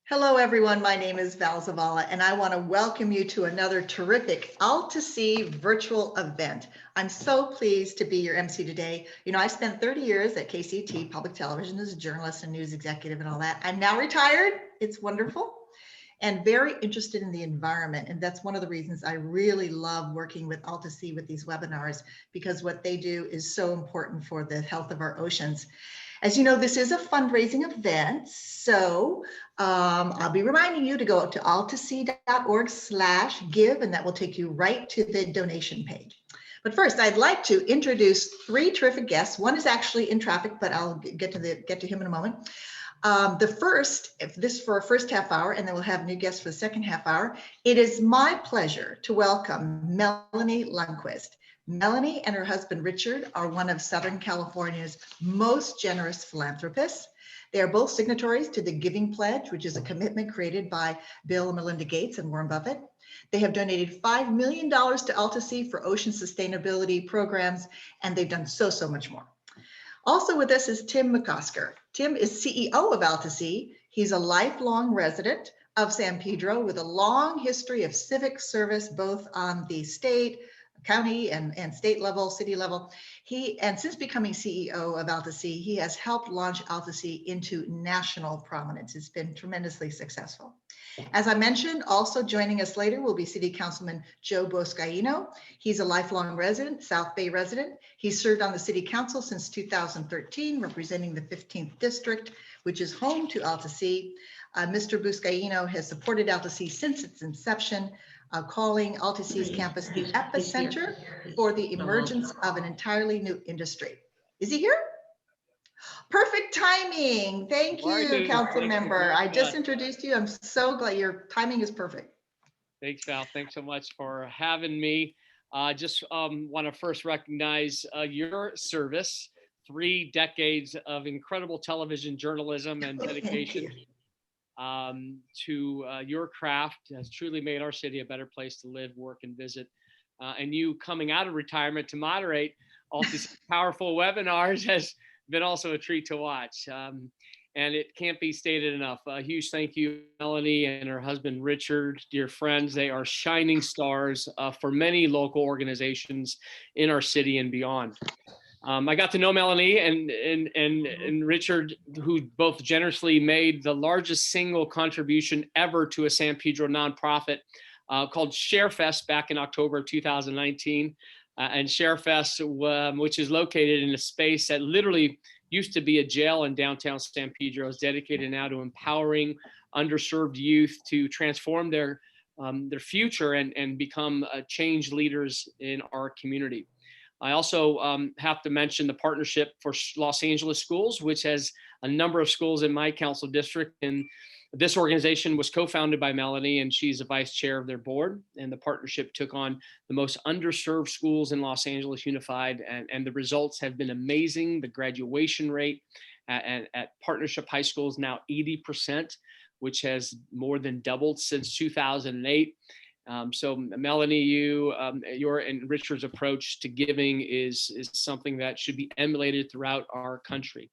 Hello, everyone. My name is Val Zavala, and I want to welcome you to another terrific AltaSea virtual event. I'm so pleased to be your MC today. You know, I spent 30 years at KCT Public Television as a journalist and news executive and all that. I'm now retired. It's wonderful and very interested in the environment. And that's one of the reasons I really love working with AltaSea with these webinars, because what they do is so important for the health of our oceans. As you know, this is a fundraising event, so I'll be reminding you to go to altasea.org/give, and that will take you right to the donation page. But first, I'd like to introduce three terrific guests. One is actually in traffic, but I'll get to him in a moment. The first, if this for our first half hour, and then we'll have new guests for the second half hour. It is my pleasure to welcome Melanie Lundqvist. Melanie and her husband, Richard, are one of Southern California's most generous philanthropists. They are both signatories to the Giving Pledge, which is a commitment created by Bill and Melinda Gates and Warren Buffett. They have donated $5 million to AltaSea for ocean sustainability programs, and they've done so much more. Also with us is Tim Mccosker. Tim is CEO of AltaSea. He's a lifelong resident of San Pedro with a long history of civic service, both on the state, county and state level, city level. And since becoming CEO of AltaSea, he has helped launch AltaSea into national prominence. It's been tremendously successful. As I mentioned, also joining us later will be City Councilman Joe Buscaino. He's a lifelong resident, South Bay resident. He's served on the City Council since 2013, representing the 15th District, which is home to AltaSea. Mr. Buscaino has supported AltaSea since its inception, calling AltaSea's campus the epicenter for the emergence of an entirely new industry. Is he here? Perfect timing. Thank you, Council Member. I just introduced you. I'm so glad your timing is perfect. Thanks, Val. Thanks so much for having me. Just want to first recognize your service, 3 decades of incredible television journalism and dedication to your craft has truly made our city a better place to live, work, and visit. And you coming out of retirement to moderate all these powerful webinars has been also a treat to watch. And it can't be stated enough. A huge thank you, Melanie and her husband, Richard, dear friends. They are shining stars for many local organizations in our city and beyond. I got to know Melanie and Richard, who both generously made the largest single contribution ever to a San Pedro nonprofit called ShareFest back in October of 2019. And ShareFest, which is located in a space that literally used to be a jail in downtown San Pedro, is dedicated now to empowering underserved youth to transform their future and become change leaders in our community. I also have to mention the Partnership for Los Angeles Schools, which has a number of schools in my council district. And this organization was co-founded by Melanie, and she's the vice chair of their board. And the partnership took on the most underserved schools in Los Angeles unified. And the results have been amazing. The graduation rate at Partnership High School is now 80%, which has more than doubled since 2008. So Melanie, your and Richard's approach to giving is something that should be emulated throughout our country.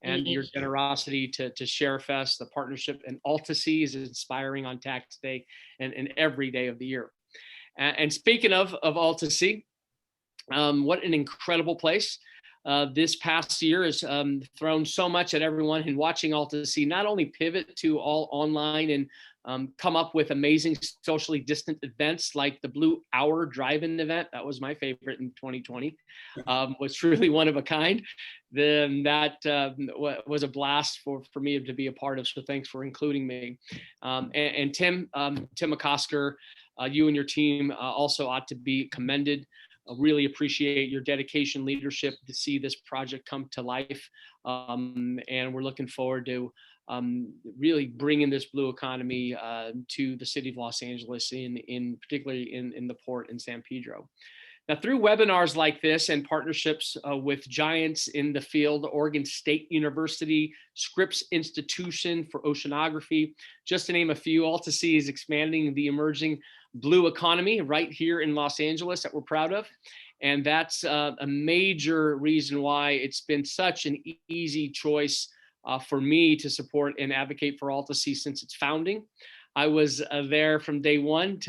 And your generosity to ShareFest, the partnership, and AltaSea is inspiring on tax day and every day of the year. And speaking of AltaSea, what an incredible place. This past year has thrown so much at everyone, and watching AltaSea not only pivot to all online and come up with amazing socially distant events like the Blue Hour Drive-In event. That was my favorite in 2020. Was truly one of a kind. Then that was a blast for me to be a part of. So thanks for including me. And Tim Mccosker, you and your team also ought to be commended. I really appreciate your dedication, leadership to see this project come to life. And we're looking forward to really bringing this blue economy to the city of Los Angeles, particularly in the port in San Pedro. Now, through webinars like this and partnerships with giants in the field, Oregon State University, Scripps Institution for Oceanography, just to name a few, AltaSea is expanding the emerging blue economy right here in Los Angeles that we're proud of. And that's a major reason why it's been such an easy choice for me to support and advocate for AltaSea since its founding. I was there from day one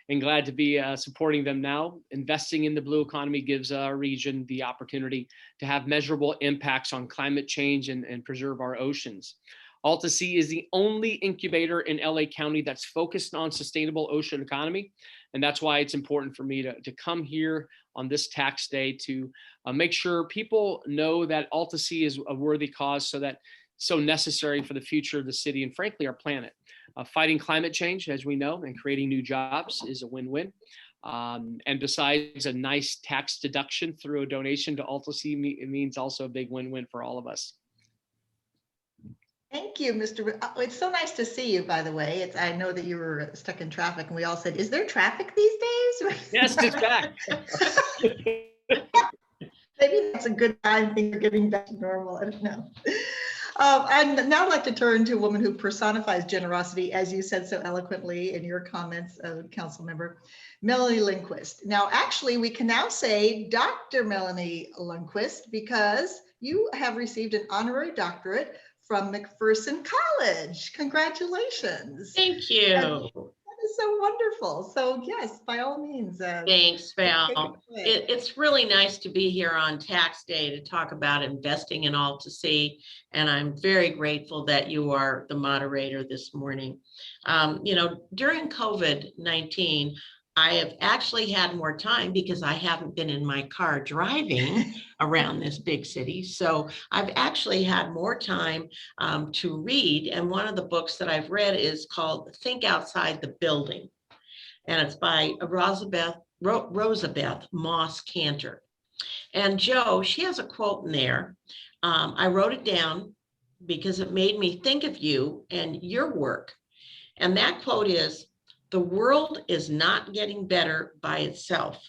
and glad to be supporting them now. Investing in the blue economy gives our region the opportunity to have measurable impacts on climate change and preserve our oceans. AltaSea is the only incubator in LA County that's focused on sustainable ocean economy. And that's why it's important for me to come here on this tax day to make sure people know that AltaSea is a worthy cause, so necessary for the future of the city and frankly, our planet. Fighting climate change, as we know, and creating new jobs is a win-win. And besides a nice tax deduction through a donation to AltaSea, it means also a big win-win for all of us. Thank you, Mr. It's so nice to see you, by the way. I know that you were stuck in traffic and we all said, is there traffic these days? Yes, it's back. Maybe that's a good time thing for getting back to normal. I don't know. I'd now like to turn to a woman who personifies generosity, as you said so eloquently in your comments, Councilmember, Melanie Lundqvist. Now, actually, we can now say Dr. Melanie Lundqvist because you have received an honorary doctorate from McPherson College. Congratulations. Thank you. That is so wonderful. So yes, by all means. Thanks, Val. It's really nice to be here on tax day to talk about investing in AltaSea. And I'm very grateful that you are the moderator this morning. During COVID-19, I have actually had more time because I haven't been in my car driving around this big city. So I've actually had more time to read. And one of the books that I've read is called Think Outside the Building. And it's by Rosabeth Moss Cantor. And Joe, she has a quote in there. I wrote it down because it made me think of you and your work. And that quote is, "The world is not getting better by itself.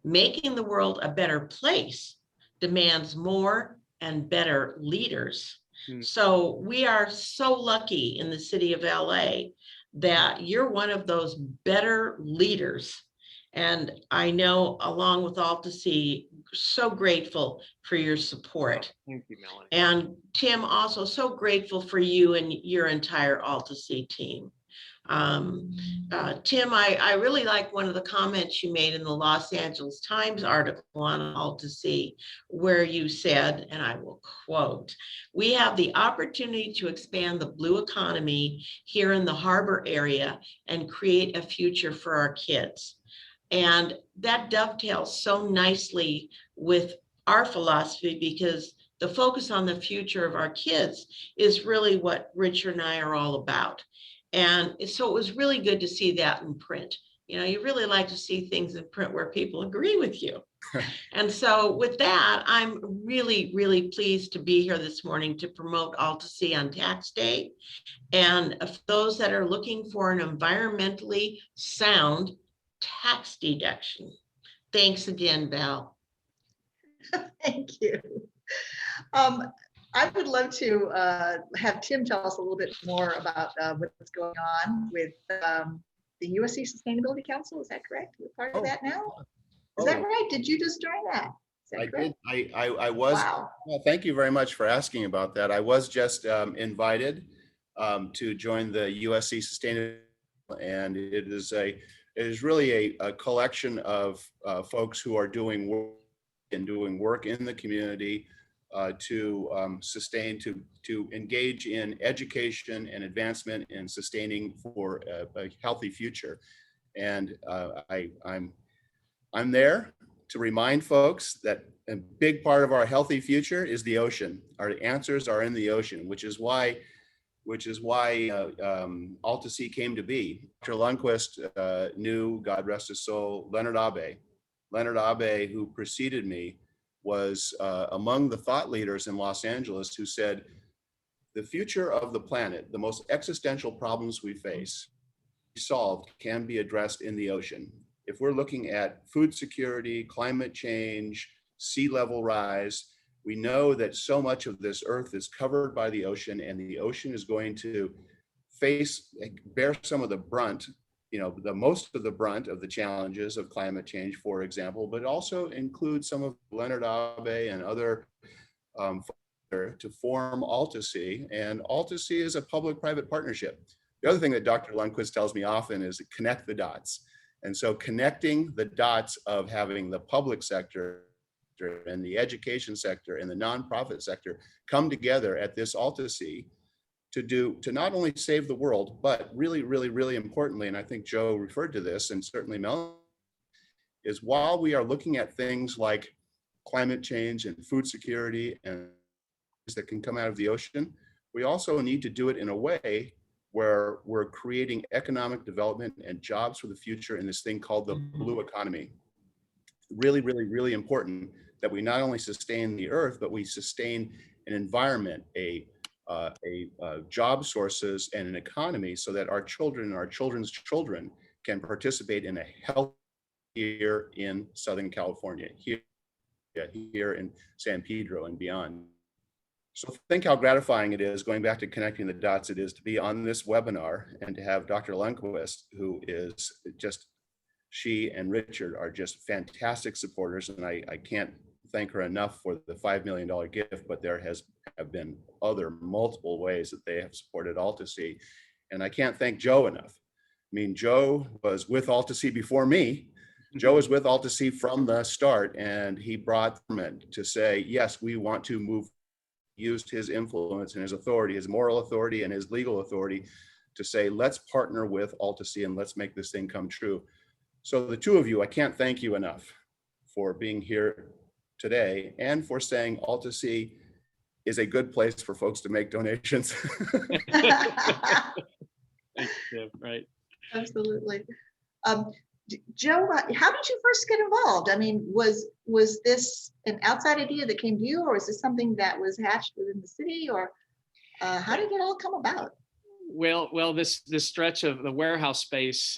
Making the world a better place demands more and better leaders." So we are so lucky in the city of LA that you're one of those better leaders. And I know, along with AltaSea, so grateful for your support. Thank you, Melanie. And Tim, also so grateful for you and your entire AltaSea team. Tim, I really like one of the comments you made in the Los Angeles Times article on AltaSea, where you said, and I will quote, "We have the opportunity to expand the blue economy here in the harbor area and create a future for our kids." And that dovetails so nicely with our philosophy because the focus on the future of our kids is really what Richard and I are all about. And so it was really good to see that in print. You really like to see things in print where people agree with you. And so with that, I'm really, really pleased to be here this morning to promote AltaSea on tax day. And for those that are looking for an environmentally sound tax deduction. Thanks again, Val. Thank you. I would love to have Tim tell us a little bit more about what's going on with the Usc Sustainability Council. Is that correct? You're part of that now? Is that right? Did you just join that? I did. I was. Wow. Well, thank you very much for asking about that. I was just invited to join the Usc Sustainability, and it is really a collection of folks who are doing work in the community to sustain, to engage in education and advancement in sustaining for a healthy future. And I'm there to remind folks that a big part of our healthy future is the ocean. Our answers are in the ocean, which is why AltaSea came to be. Dr. Lundquist knew, God rest his soul, Leonard Abe. Leonard Abe, who preceded me, was among the thought leaders in Los Angeles who said, the future of the planet, the most existential problems we face, solved, can be addressed in the ocean. If we're looking at food security, climate change, sea level rise, we know that so much of this earth is covered by the ocean, and the ocean is going to bear some of the brunt, the most of the brunt of the challenges of climate change, for example, but also include some of Leonard Abe and other to form AltaSea, and AltaSea is a public-private partnership. The other thing that Dr. Lundquist tells me often is connect the dots. And so connecting the dots of having the public sector and the education sector and the nonprofit sector come together at this AltaSea to not only save the world, but really, really, really importantly, and I think Joe referred to this, and certainly Melanie, is while we are looking at things like climate change and food security and that can come out of the ocean, we also need to do it in a way where we're creating economic development and jobs for the future in this thing called the blue economy. Really, really, really important that we not only sustain the earth, but we sustain an environment, job sources and an economy so that our children and our children's children can participate in a healthy year in Southern California, here in San Pedro and beyond. So think how gratifying it is, going back to connecting the dots, it is to be on this webinar and to have Dr. Lundquist, who is just, she and Richard are just fantastic supporters. And I can't thank her enough for the $5 million gift, but there have been other multiple ways that they have supported AltaSea. And I can't thank Joe enough. I mean, Joe was with AltaSea before me. Joe was with AltaSea from the start, and he brought them to say, yes, we want to move, used his influence and his authority, his moral authority and his legal authority to say, let's partner with AltaSea and let's make this thing come true. So the two of you, I can't thank you enough for being here today and for saying AltaSea is a good place for folks to make donations. Right. Absolutely. Joe, how did you first get involved? I mean, was this an outside idea that came to you, or is this something that was hatched within the city, or how did it all come about? Well, this stretch of the warehouse space,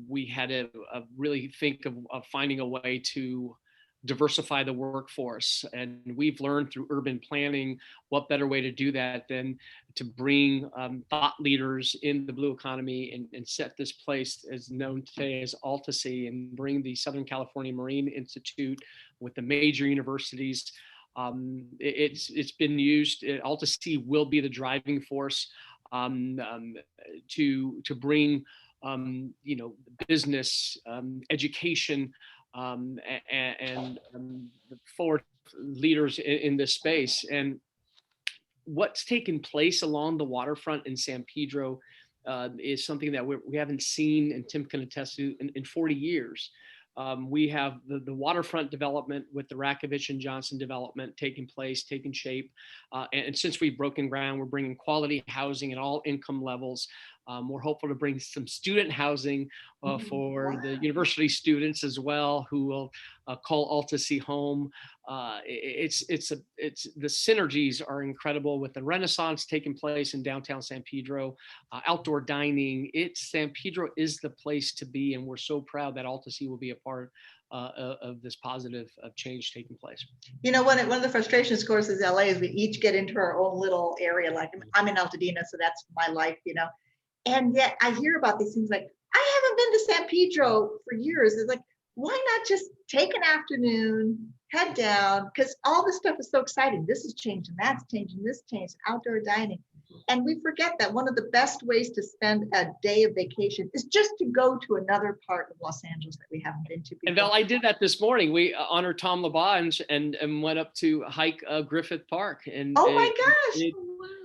we had to really think of finding a way to diversify the workforce. And we've learned through urban planning, what better way to do that than to bring thought leaders in the blue economy and set this place as known today as AltaSea, and bring the Southern California Marine Institute with the major universities. It's been used. AltaSea will be the driving force to bring business, education, and forward leaders in this space. And what's taken place along the waterfront in San Pedro is something that we haven't seen, and Tim can attest to, in 40 years. We have the waterfront development with the Rakovich and Johnson development taking shape. And since we've broken ground, we're bringing quality housing at all income levels. We're hopeful to bring some student housing for the university students as well, who will call AltaSea home. The synergies are incredible with the Renaissance taking place in downtown San Pedro, outdoor dining. San Pedro is the place to be, and we're so proud that AltaSea will be a part of this positive change taking place. You know, one of the frustrations, of course, is LA is we each get into our own little area. Like I'm in Altadena, so that's my life, you know. And yet I hear about these things like, I haven't been to San Pedro for years. It's like, why not just take an afternoon, head down, because all this stuff is so exciting. This is changing, that's changing, this changed, outdoor dining. And we forget that one of the best ways to spend a day of vacation is just to go to another part of Los Angeles that we haven't been to before. And Val, I did that this morning. We honored Tom LaBonge and went up to hike Griffith Park. And oh my gosh!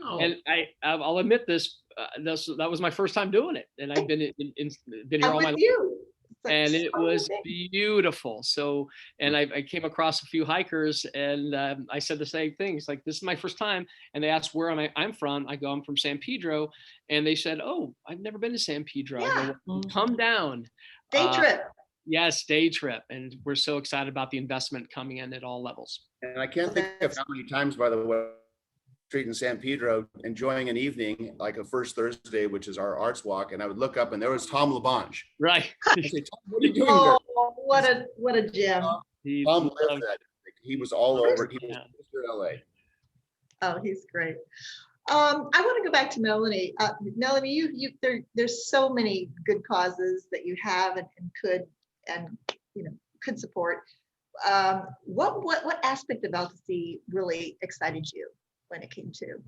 Wow. And I'll admit this. That was my first time doing it, and I've been here all my life. And it was beautiful. So, and I came across a few hikers, and I said the same thing. It's like, this is my first time. And they asked where I'm from. I go, I'm from San Pedro. And they said, oh, I've never been to San Pedro. Yeah. I go, well, come down. Day trip. Yes, day trip. And we're so excited about the investment coming in at all levels. And I can't think of how many times, by the way, street in San Pedro, enjoying an evening like a First Thursday, which is our arts walk, and I would look up and there was Tom LaBonge. Right. I say, Tom, what are you doing there? What a gem. Tom lived that. He was all over. He was Mr. LA. Oh, he's great. I want to go back to Melanie. Melanie, there's so many good causes that you have and could support. What aspect of AltaSea really excited you when it came to?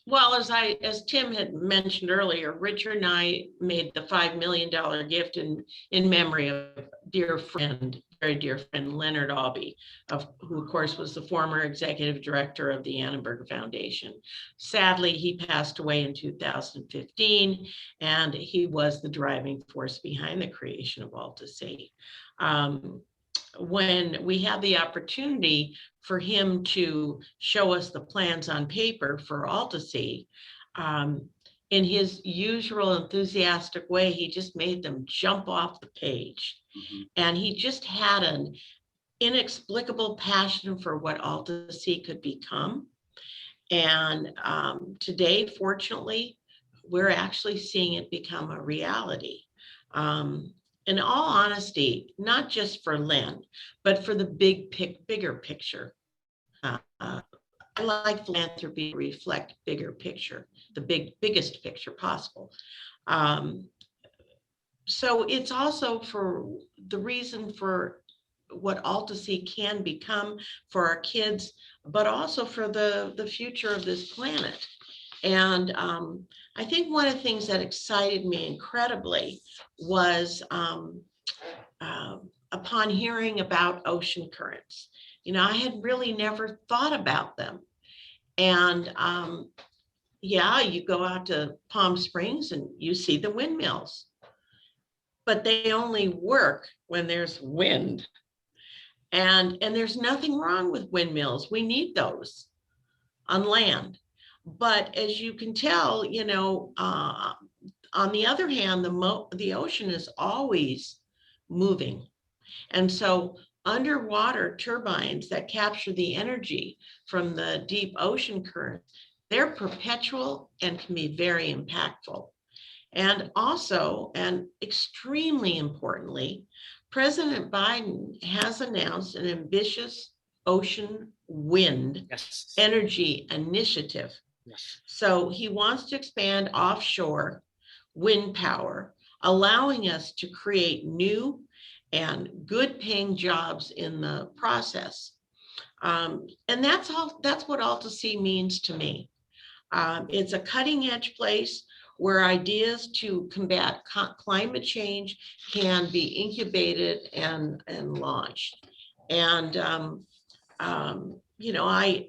Well, as Tim had mentioned earlier, Richard and I made the $5 million gift in memory of very dear friend, Leonard Aube, who of course was the former executive director of the Annenberg Foundation. Sadly, he passed away in 2015, and he was the driving force behind the creation of AltaSea. When we had the opportunity for him to show us the plans on paper for AltaSea, in his usual enthusiastic way, he just made them jump off the page. Mhm. And he just had an inexplicable passion for what AltaSea could become. And today, fortunately, we're actually seeing it become a reality. In all honesty, not just for Lynn, but for the bigger picture. I like philanthropy to reflect bigger picture, the biggest picture possible. So it's also for the reason for what AltaSea can become for our kids, but also for the future of this planet. And I think one of the things that excited me incredibly was upon hearing about ocean currents. You know, I had really never thought about them. And yeah, you go out to Palm Springs and you see the windmills, but they only work when there's wind. And there's nothing wrong with windmills. We need those on land. But as you can tell, you know, on the other hand, the ocean is always moving. And so underwater turbines that capture the energy from the deep ocean currents, they're perpetual and can be very impactful. And also, and extremely importantly, President Biden has announced an ambitious ocean wind energy initiative. Yes. So he wants to expand offshore wind power, allowing us to create new and good paying jobs in the process. And that's what AltaSea means to me. It's a cutting edge place where ideas to combat climate change can be incubated and launched. And, you know,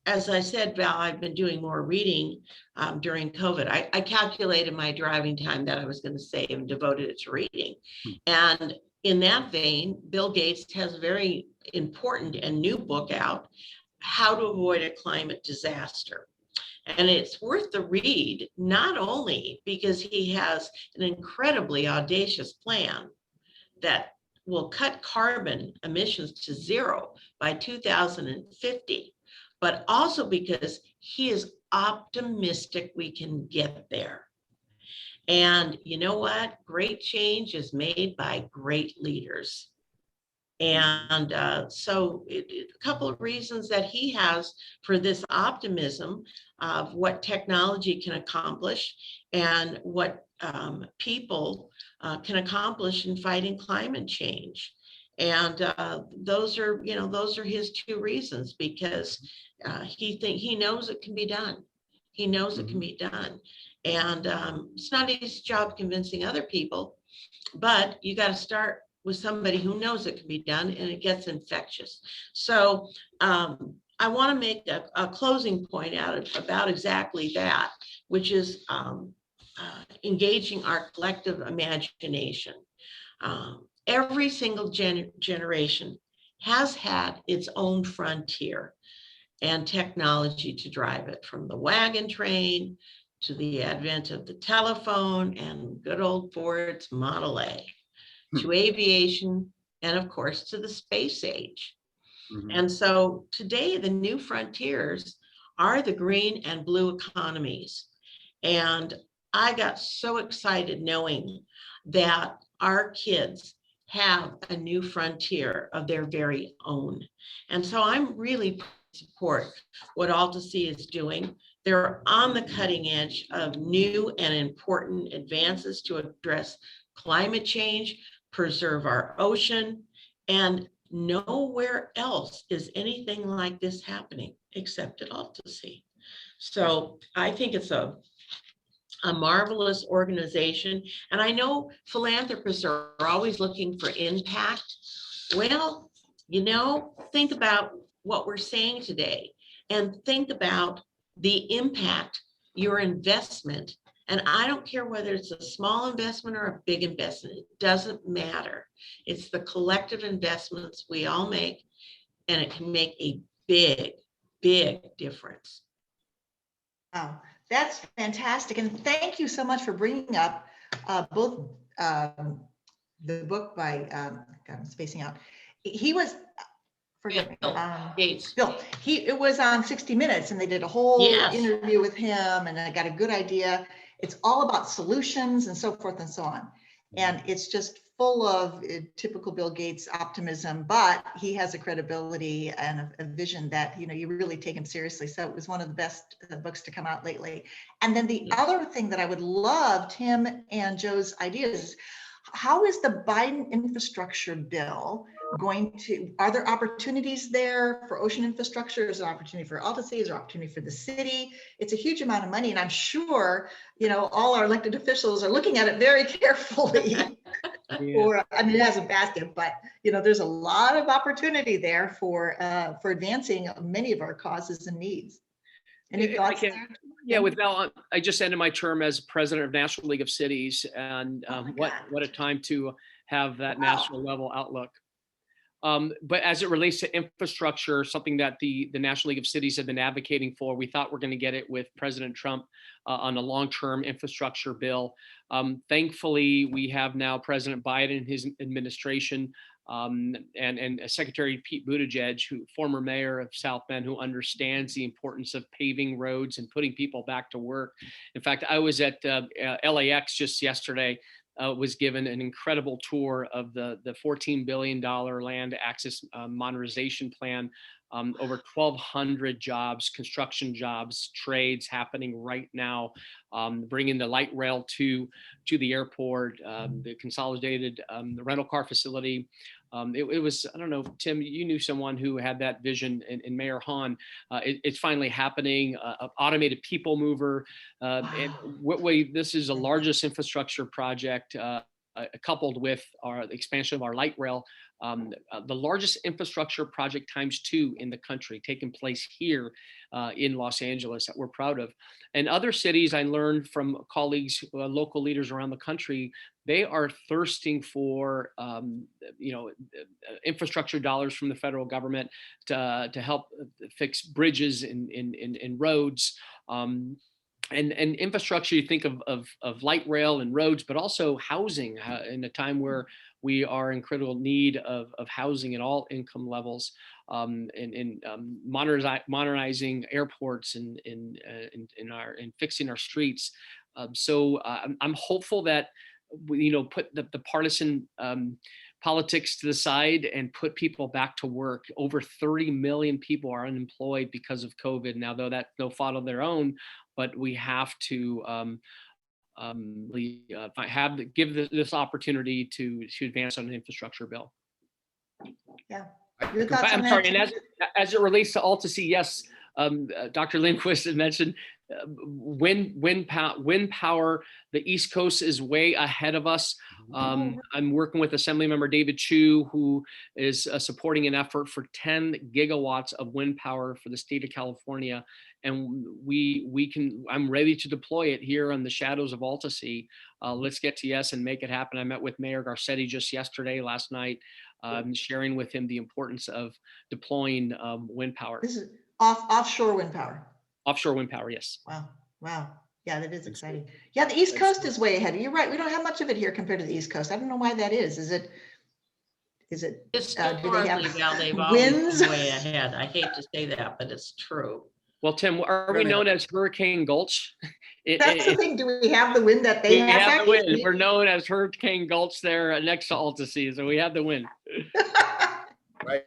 as I said, Val, I've been doing more reading during COVID. I calculated my driving time that I was going to save and devoted it to reading. And in that vein, Bill Gates has a very important and new book out, How to Avoid a Climate Disaster. And it's worth the read, not only because he has an incredibly audacious plan that will cut carbon emissions to zero by 2050, but also because he is optimistic we can get there. And you know what? Great change is made by great leaders. And so a couple of reasons that he has for this optimism of what technology can accomplish and what people can accomplish in fighting climate change. And those are his two reasons, because he knows it can be done. He knows it can be done. And it's not his job convincing other people, but you got to start with somebody who knows it can be done, and it gets infectious. So I want to make a closing point about exactly that, which is engaging our collective imagination. Every single generation has had its own frontier and technology to drive it, from the wagon train to the advent of the telephone and good old Ford's Model A, to aviation, and of course to the space age. And so today the new frontiers are the green and blue economies. And I got so excited knowing that our kids have a new frontier of their very own. And so I'm really support what AltaSea is doing. They're on the cutting edge of new and important advances to address climate change, preserve our ocean, and nowhere else is anything like this happening. except at AltaSea. So I think it's a marvelous organization. And I know philanthropists are always looking for impact. Well, think about what we're saying today and think about the impact your investment. And I don't care whether it's a small investment or a big investment, it doesn't matter. It's the collective investments we all make, and it can make a big, big difference. Wow, that's fantastic. And thank you so much for bringing up both the book by, God, I'm spacing out. He was, forgive me, Gates. Bill. It was on 60 Minutes and they did a whole Yes. interview with him and I got a good idea. It's all about solutions and so forth and so on. And it's just full of typical Bill Gates optimism, but he has a credibility and a vision that, you really take him seriously. So it was one of the best books to come out lately. And then the other thing that I would love Tim and Joe's ideas, how is the Biden infrastructure bill are there opportunities there for ocean infrastructure? Is there an opportunity for AltaSea? Is there an opportunity for the city? It's a huge amount of money. And I'm sure, all our elected officials are looking at it very carefully. Yeah. It hasn't passed it, but there's a lot of opportunity there for advancing many of our causes and needs. Any thoughts there? Yeah, I just ended my term as president of National League of Cities, and what a time to have that national level outlook. But as it relates to infrastructure, something that the National League of Cities have been advocating for, we thought we're going to get it with President Trump on a long-term infrastructure bill. Thankfully, we have now President Biden and his administration and Secretary Pete Buttigieg, former mayor of South Bend, who understands the importance of paving roads and putting people back to work. In fact, I was at LAX just yesterday. Was given an incredible tour of the $14 billion land access modernization plan. Over 1,200 jobs, construction jobs, trades happening right now, bringing the light rail to the airport, the consolidated the rental car facility. It was, I don't know, Tim, you knew someone who had that vision in Mayor Hahn. It's finally happening, automated people mover. And this is the largest infrastructure project coupled with the expansion of our light rail. The largest infrastructure project ×2 in the country taking place here in Los Angeles that we're proud of. And other cities, I learned from colleagues, local leaders around the country, they are thirsting for infrastructure dollars from the federal government to help fix bridges and roads. And infrastructure, you think of light rail and roads, but also housing in a time where we are in critical need of housing at all income levels, and modernizing airports and fixing our streets. So I'm hopeful that put the partisan politics to the side and put people back to work. Over 30 million people are unemployed because of COVID. Now, though that's no fault of their own, but we have to give this opportunity to advance on an infrastructure bill. Yeah. I'm sorry, and as it relates to AltaSea, yes, Dr. Lundquist had mentioned wind power. The East Coast is way ahead of us. I'm working with Assemblymember David Chu, who is supporting an effort for 10 gigawatts of wind power for the state of California. And I'm ready to deploy it here in the shadows of AltaSea. Let's get to yes and make it happen. I met with Mayor Garcetti just last night, sharing with him the importance of deploying wind power. This is offshore wind power. Offshore wind power, yes. Wow. Yeah, that is exciting. Yeah, the East Coast is way ahead. You're right. We don't have much of it here compared to the East Coast. I don't know why that is. Is it? Historically, they've always been way ahead. I hate to say that, but it's true. Well, Tim, are we known as Hurricane Gulch? That's the thing. Do we have the wind that they have? We have the wind. We're known as Hurricane Gulch there next to AltaSea, so we have the wind. Right.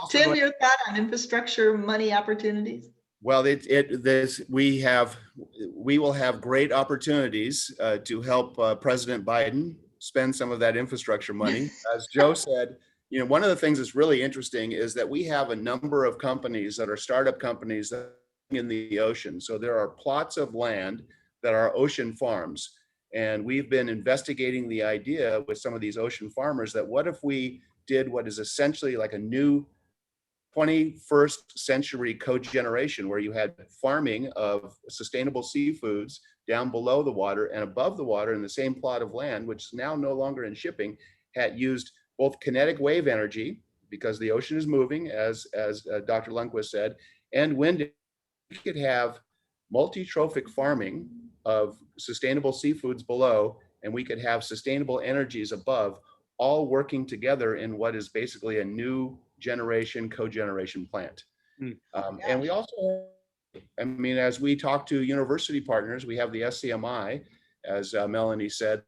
Tim, your thought on infrastructure money opportunities? Well, we will have great opportunities to help President Biden spend some of that infrastructure money. As Joe said, You know, one of the things that's really interesting is that we have a number of companies that are startup companies that are in the ocean. So there are plots of land that are ocean farms. And we've been investigating the idea with some of these ocean farmers that what if we did what is essentially like a new 21st century cogeneration, where you had farming of sustainable seafoods down below the water and above the water in the same plot of land, which is now no longer in shipping, had used both kinetic wave energy, because the ocean is moving, as Dr. Lundquist said, and wind. We could have multi-trophic farming of sustainable seafoods below, and we could have sustainable energies above, all working together in what is basically a new generation cogeneration plant. And we also, I mean, as we talk to university partners, we have the SCMI, as Melanie said,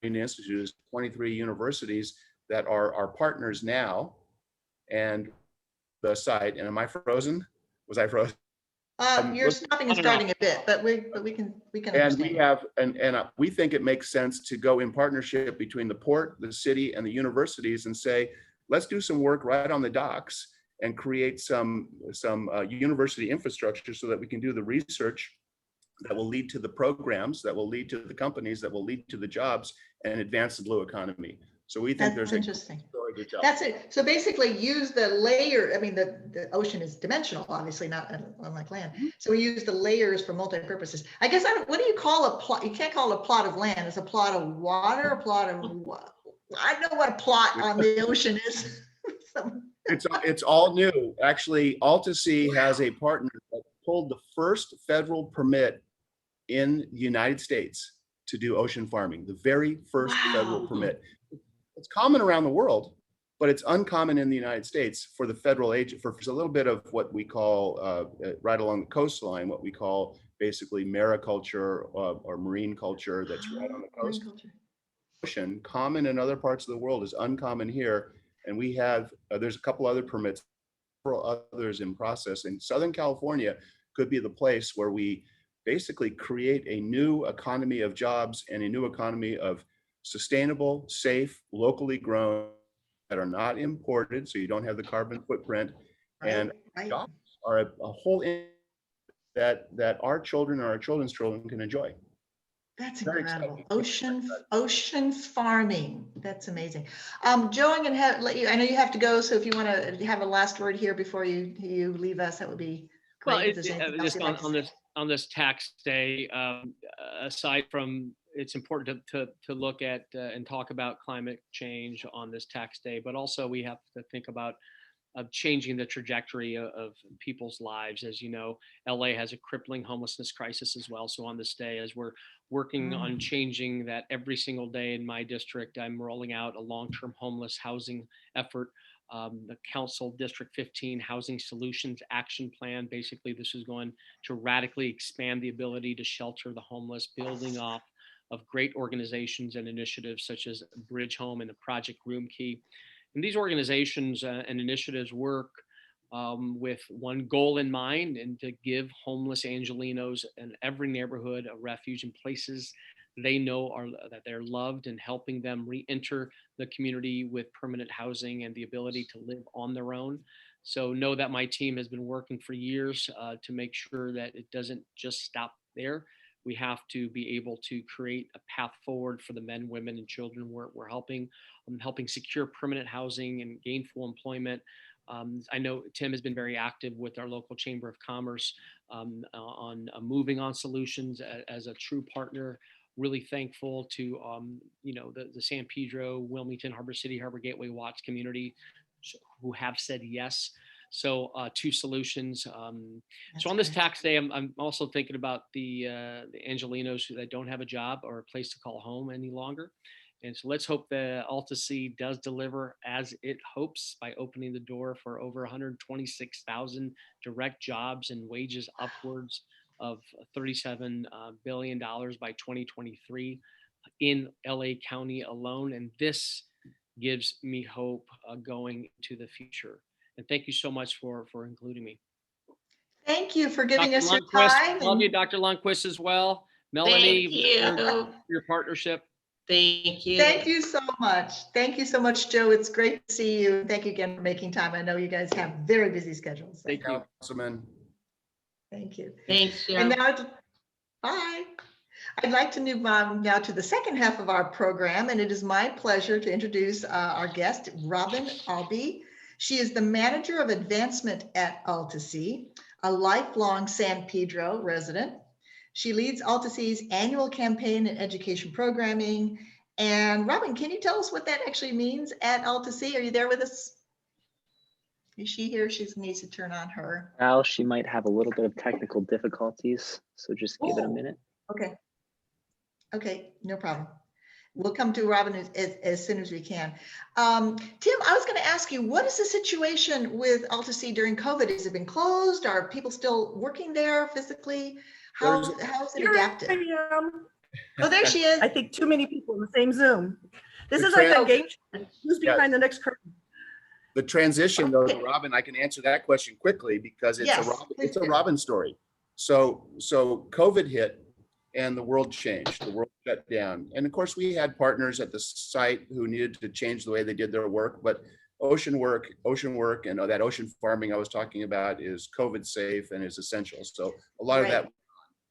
the Institute is 23 universities that are our partners now, and the site. And am I frozen? Was I frozen? You're stopping and starting a bit, but we can And understand. we have, we think it makes sense to go in partnership between the port, the city, and the universities and say, let's do some work right on the docks and create some university infrastructure so that we can do the research that will lead to the programs, that will lead to the companies, that will lead to the jobs and advance the blue economy. So we think That's there's interesting. good job. That's it. So basically use the layer, I mean, the ocean is dimensional, obviously not unlike land. So we use the layers for multi-purposes. I guess, what do you call a plot? You can't call it a plot of land. It's a plot of water, a plot of, I know what a plot on the ocean is. It's all new. Actually, AltaSea has a partner that pulled the first federal permit in the United States to do ocean farming, the very first federal permit. It's common around the world, but it's uncommon in the United States for the federal agent, for a little bit of what we call, right along the coastline, what we call basically mariculture or marine culture that's right on the coast. Ocean, common in other parts of the world, is uncommon here. And we have, there's a couple other permits, several others in process. And Southern California could be the place where we basically create a new economy of jobs and a new economy of sustainable, safe, locally grown, that are not imported, so you don't have the carbon footprint. And jobs are a whole that our children and our children's children can enjoy. That's incredible. Ocean farming. That's amazing. Joe, I'm going to let you, I know you have to go, so if you want to have a last word here before you leave us, that would be great. Well, just on this tax day, aside from, it's important to look at and talk about climate change on this tax day, but also we have to think about changing the trajectory of people's lives. As you know, LA has a crippling homelessness crisis as well. So on this day, as we're working on changing that every single day in my district, I'm rolling out a long-term homeless housing effort. The Council District 15 Housing Solutions Action Plan. Basically, this is going to radically expand the ability to shelter the homeless, building off of great organizations and initiatives such as Bridge Home and the Project Room Key. And these organizations and initiatives work with one goal in mind, and to give homeless Angelenos in every neighborhood a refuge in places they know that they're loved, and helping them re-enter the community with permanent housing and the ability to live on their own. So know that my team has been working for years to make sure that it doesn't just stop there. We have to be able to create a path forward for the men, women, and children we're helping secure permanent housing and gainful employment. I know Tim has been very active with our local Chamber of Commerce on moving on solutions as a true partner. Really thankful to the San Pedro, Wilmington, Harbor City, Harbor Gateway, Watts community who have said yes. So two solutions. So on this tax day, I'm also thinking about the Angelenos that don't have a job or a place to call home any longer. And so let's hope that AltaSea does deliver as it hopes by opening the door for over 126,000 direct jobs and wages upwards of $37 billion by 2023 in LA County alone. And this gives me hope going to the future. And thank you so much for including me. Thank you for giving us your Lundquist, time. love you, Dr. Lundquist, as well. Melanie, Thank you. your partnership. Thank you. Thank you so much. Thank you so much, Joe. It's great to see you. Thank you again for making time. I know you guys have very busy schedules. So Thank you. Councilman. thank you. Thanks, Joe. And now, bye. I'd like to move on now to the second half of our program, and it is my pleasure to introduce our guest, Robin Albee. She is the Manager of Advancement at AltaSea, a lifelong San Pedro resident. She leads AltaSea's annual campaign in education programming. And Robin, can you tell us what that actually means at AltaSea? Are you there with us? Is she here? She needs to turn on her. Well, she might have a little bit of technical difficulties, so just give it a minute. Okay. Okay, no problem. We'll come to Robin as soon as we can. Tim, I was going to ask you, what is the situation with AltaSea during COVID? Has it been closed? Are people still working there physically? How's it adapted? I am. Oh, there she is. I think too many people in the same Zoom. This is like a game. Who's behind the next curtain? The transition though, Okay. Robin, I can answer that question quickly because it's Yes, it's a please do. Robin story. So COVID hit and the world changed, the world shut down. And of course we had partners at the site who needed to change the way they did their work, but ocean work and that ocean farming I was talking about is COVID safe and is essential. So a lot of that,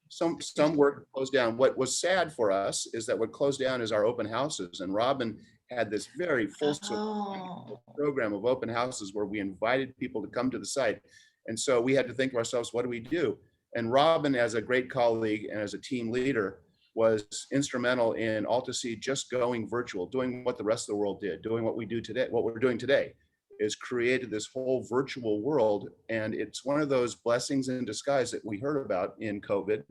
some work closed down. What was sad for us is that what closed down is our open houses, and Robin had this very fulsome program of open houses where we invited people to come to the site. And so we had to think to ourselves, what do we do? And Robin, as a great colleague and as a team leader, was instrumental in AltaSea just going virtual, doing what the rest of the world did, doing what we do today. What we're doing today is created this whole virtual world. And it's one of those blessings in disguise that we heard about in COVID,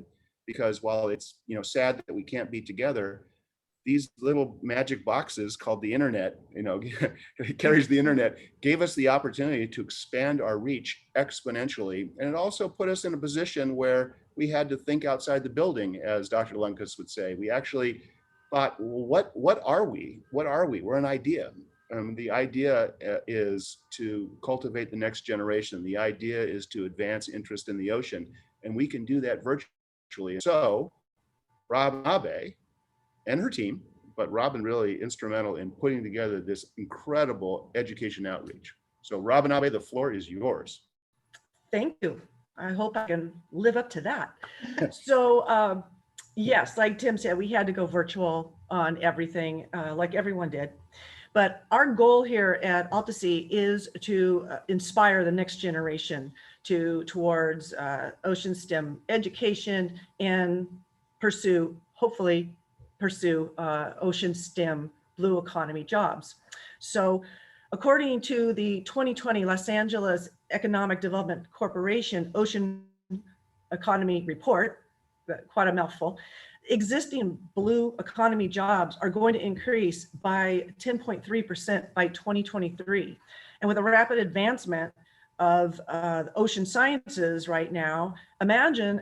because while it's sad that we can't be together, these little magic boxes called the internet, it carries the internet, gave us the opportunity to expand our reach exponentially. And it also put us in a position where we had to think outside the building, as Dr. Lundquist would say. We actually thought, well, what are we? What are we? We're an idea. The idea is to cultivate the next generation. The idea is to advance interest in the ocean. And we can do that virtually. So Rob Abe and her team, but Robin really instrumental in putting together this incredible education outreach. So Robin Abe, the floor is yours. Thank you. I hope I can live up to that. So yes, like Tim said, we had to go virtual on everything, like everyone did. But our goal here at AltaSea is to inspire the next generation towards ocean STEM education and hopefully pursue ocean STEM blue economy jobs. So according to the 2020 Los Angeles Economic Development Corporation Ocean Economy Report, quite a mouthful, existing blue economy jobs are going to increase by 10.3% by 2023. And with a rapid advancement of ocean sciences right now, imagine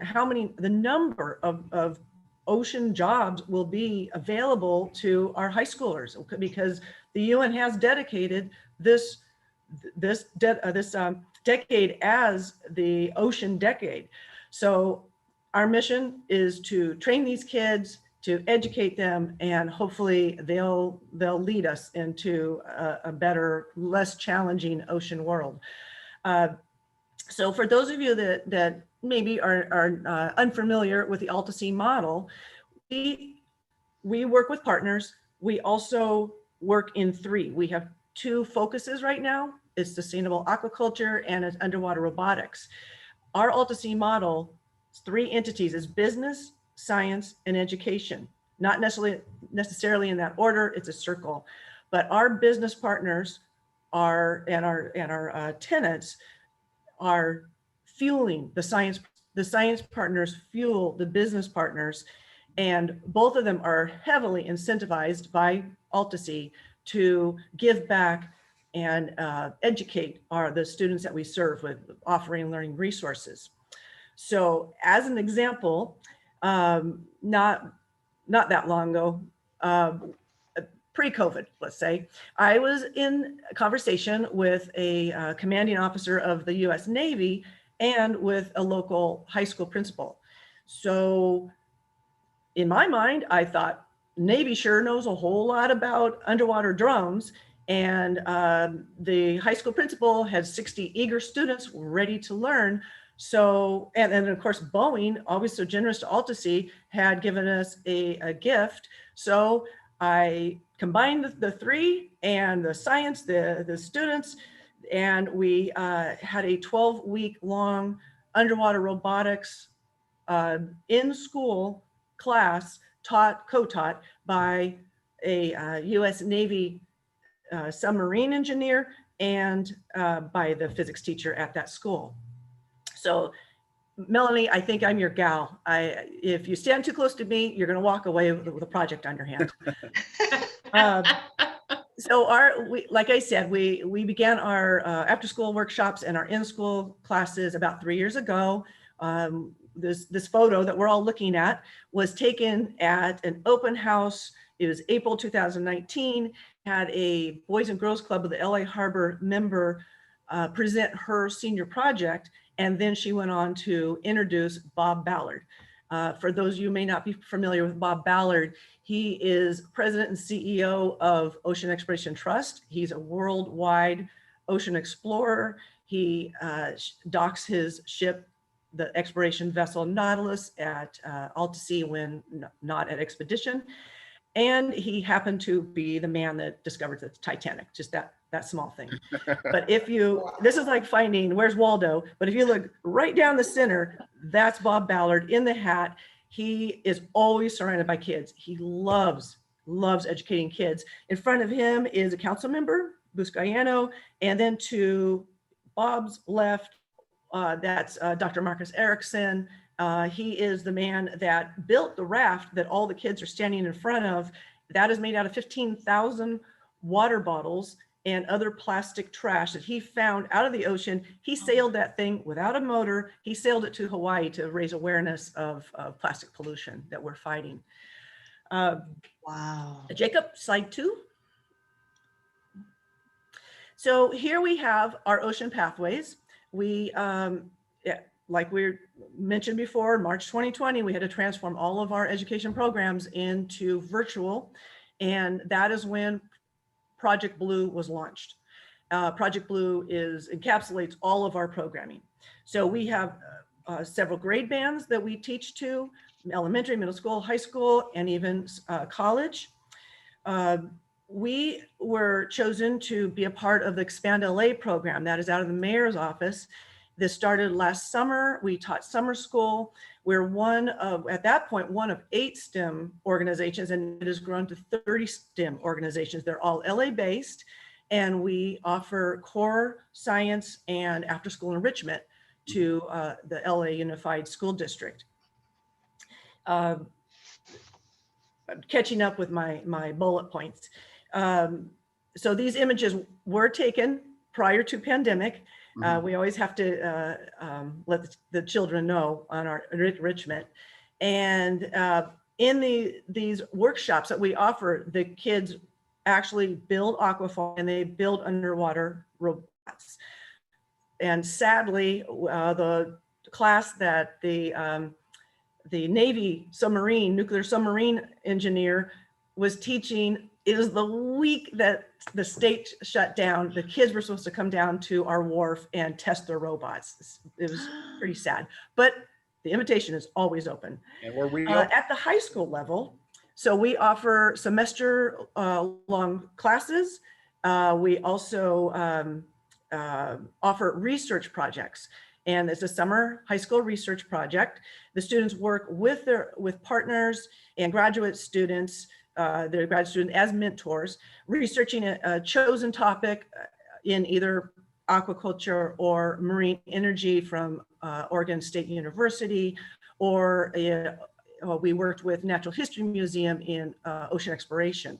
the number of ocean jobs will be available to our high schoolers, because the UN has dedicated this decade as the ocean decade. So our mission is to train these kids, to educate them, and hopefully they'll lead us into a better, less challenging ocean world. So for those of you that maybe are unfamiliar with the AltaSea model, we work with partners. We also work in three. We have two focuses right now. It's sustainable aquaculture and it's underwater robotics. Our AltaSea model, three entities, is business, science, and education. Not necessarily in that order, it's a circle. But our business partners and our tenants are fueling the science. The science partners fuel the business partners, and both of them are heavily incentivized by AltaSea to give back and educate the students that we serve with offering learning resources. So as an example, not that long ago, pre-COVID, let's say, I was in a conversation with a commanding officer of the US Navy and with a local high school principal. So in my mind, I thought, Navy sure knows a whole lot about underwater drones. And the high school principal has 60 eager students ready to learn. So, and of course, Boeing, always so generous to AltaSea, had given us a gift. So I combined the three and the science, the students, and we had a 12-week long underwater robotics in school class co-taught by a US Navy submarine engineer and by the physics teacher at that school. So Melanie, I think I'm your gal. If you stand too close to me, you're going to walk away with a project on your hand. So like I said, we began our after-school workshops and our in-school classes about 3 years ago. This photo that we're all looking at was taken at an open house. It was April 2019. Had a Boys and Girls Club of the LA Harbor member present her senior project, and then she went on to introduce Bob Ballard. For those of you who may not be familiar with Bob Ballard, he is president and CEO of Ocean Exploration Trust. He's a worldwide ocean explorer. He docks his ship, the exploration vessel Nautilus, at AltaSea when not at expedition. And he happened to be the man that discovered the Titanic, just that small thing. But if you, this is like finding, where's Waldo? But if you look right down the center, that's Bob Ballard in the hat. He is always surrounded by kids. He loves educating kids. In front of him is a Councilmember, Buscaino, and then to Bob's left, that's Dr. Marcus Erickson. He is the man that built the raft that all the kids are standing in front of. That is made out of 15,000 water bottles and other plastic trash that he found out of the ocean. He sailed that thing without a motor. He sailed it to Hawaii to raise awareness of plastic pollution that we're fighting. Wow. Jacob, slide 2. So here we have our ocean pathways. We, like we mentioned before, March 2020, we had to transform all of our education programs into virtual. And that is when Project Blue was launched. Project Blue encapsulates all of our programming. So we have several grade bands that we teach to, elementary, middle school, high school, and even college. We were chosen to be a part of the Expand LA program that is out of the mayor's office. This started last summer. We taught summer school. We're at that point, one of 8 STEM organizations, and it has grown to 30 STEM organizations. They're all LA based, and we offer core science and after school enrichment to the LA Unified School District. I'm catching up with my bullet points. So these images were taken prior to pandemic. We always have to let the children know on our enrichment. And in these workshops that we offer, the kids actually build aquafarm and they build underwater robots. And sadly, the class that the Navy nuclear submarine engineer was teaching is the week that the state shut down. The kids were supposed to come down to our wharf and test their robots. It was pretty sad, but the invitation is always open. And we're at the high school level. So we offer semester long classes. We also offer research projects. And it's a summer high school research project. The students work with partners and graduate students, their graduate students as mentors, researching a chosen topic in either aquaculture or marine energy from Oregon State University, or we worked with Natural History Museum in ocean exploration.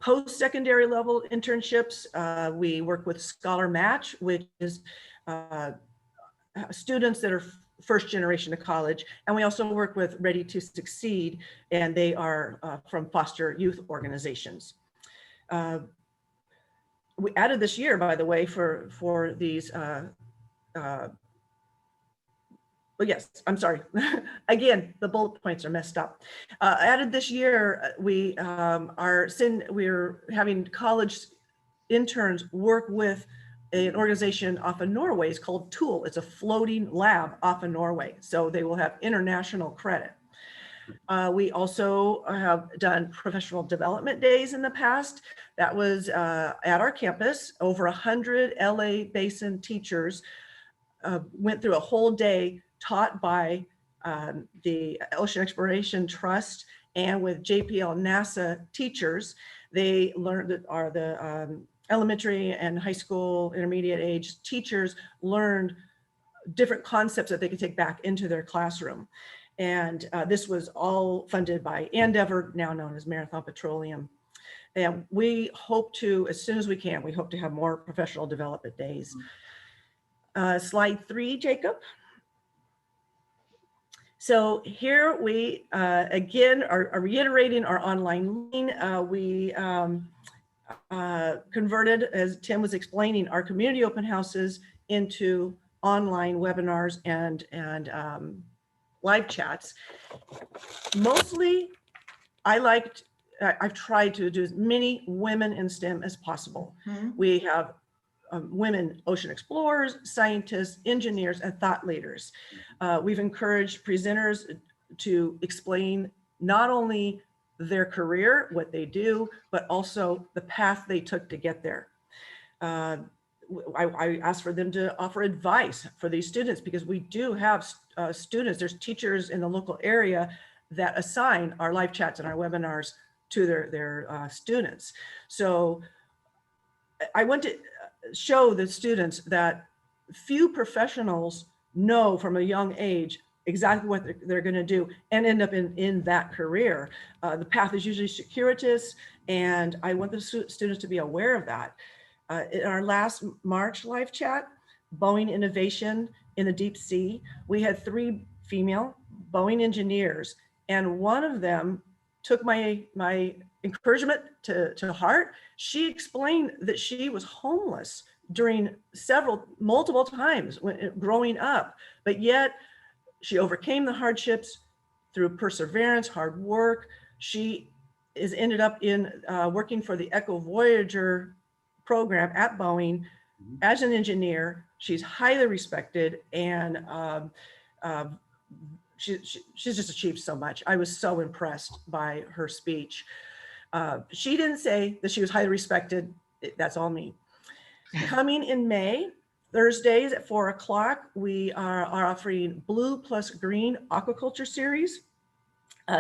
Post-secondary level internships, we work with Scholar Match, which is students that are first generation of college. And we also work with Ready to Succeed, and they are from foster youth organizations. We added this year, by the way, for these But yes, I'm sorry. Again, the bullet points are messed up. Added this year, we're having college interns work with an organization off of Norway. It's called TOOL. It's a floating lab off of Norway. So they will have international credit. We also have done professional development days in the past. That was at our campus. Over 100 LA Basin teachers went through a whole day taught by the Ocean Exploration Trust and with JPL NASA teachers. They learned that are the elementary and high school, intermediate age teachers learned different concepts that they could take back into their classroom. And this was all funded by Endeavor, now known as Marathon Petroleum. And we hope to, as soon as we can, we hope to have more professional development days. Slide 3, Jacob. So here we, again, are reiterating our online learning. We converted, as Tim was explaining, our community open houses into online webinars and live chats. Mostly, I've tried to do as many women in STEM as possible. Mm-hmm. We have women ocean explorers, scientists, engineers, and thought leaders. We've encouraged presenters to explain not only their career, what they do, but also the path they took to get there. I asked for them to offer advice for these students because we do have students, there's teachers in the local area that assign our live chats and our webinars to their students. So I want to show the students that few professionals know from a young age exactly what they're going to do and end up in that career. The path is usually circuitous, and I want the students to be aware of that. In our last March live chat, Boeing innovation in the deep sea, we had 3 female Boeing engineers, and one of them took my encouragement to heart. She explained that she was homeless during multiple times when growing up, but yet she overcame the hardships through perseverance, hard work. She is ended up in working for the Echo Voyager program at Boeing as an engineer. She's highly respected, and she's just achieved so much. I was so impressed by her speech. She didn't say that she was highly respected. That's all me. Coming in May, Thursdays at 4 o'clock, we are offering Blue plus Green Aquaculture Series.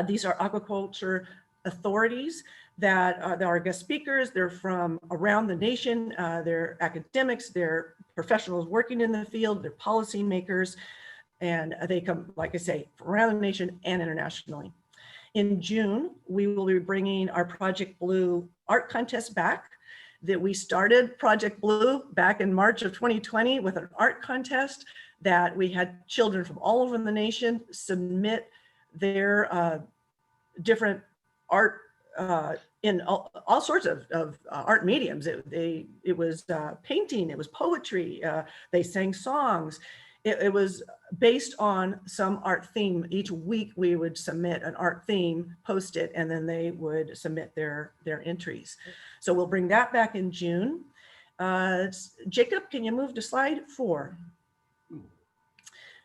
These are aquaculture authorities that are guest speakers. They're from around the nation. They're academics, they're professionals working in the field, they're policymakers, and they come, like I say, from around the nation and internationally. In June, we will be bringing our Project Blue art contest back. That we started Project Blue back in March of 2020 with an art contest that we had children from all over the nation submit their different art in all sorts of art mediums. It was painting, it was poetry, they sang songs. It was based on some art theme. Each week we would submit an art theme, post it, and then they would submit their entries. So we'll bring that back in June. Jacob, can you move to slide 4?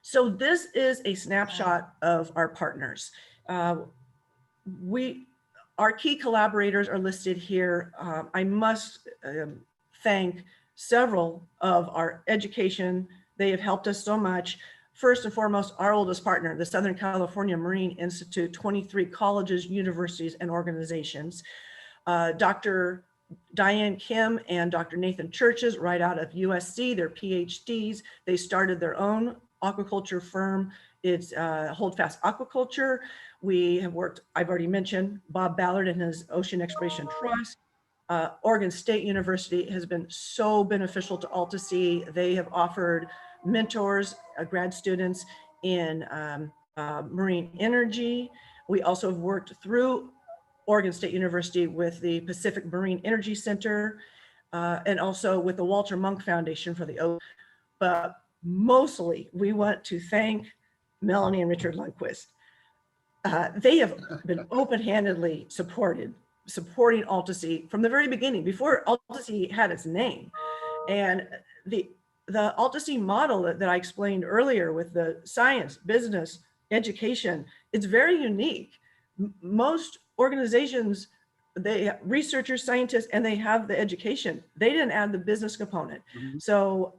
So this is a snapshot of our partners. Our key collaborators are listed here. I must thank several of our education. They have helped us so much. First and foremost, our oldest partner, the Southern California Marine Institute, 23 colleges, universities, and organizations. Dr. Diane Kim and Dr. Nathan Churches, right out of USC, they're PhDs. They started their own aquaculture firm. It's Holdfast Aquaculture. We have worked, I've already mentioned, Bob Ballard and his Ocean Exploration Trust. Oregon State University has been so beneficial to AltaSea. They have offered mentors, grad students in marine energy. We also have worked through Oregon State University with the Pacific Marine Energy Center and also with the Walter Munk Foundation for the ocean. But mostly we want to thank Melanie and Richard Lundquist. They have been open-handedly supporting AltaSea from the very beginning, before AltaSea had its name. And the AltaSea model that I explained earlier with the science, business, education, it's very unique. Most organizations, they have researchers, scientists, and they have the education. They didn't add the business component. Mhm. So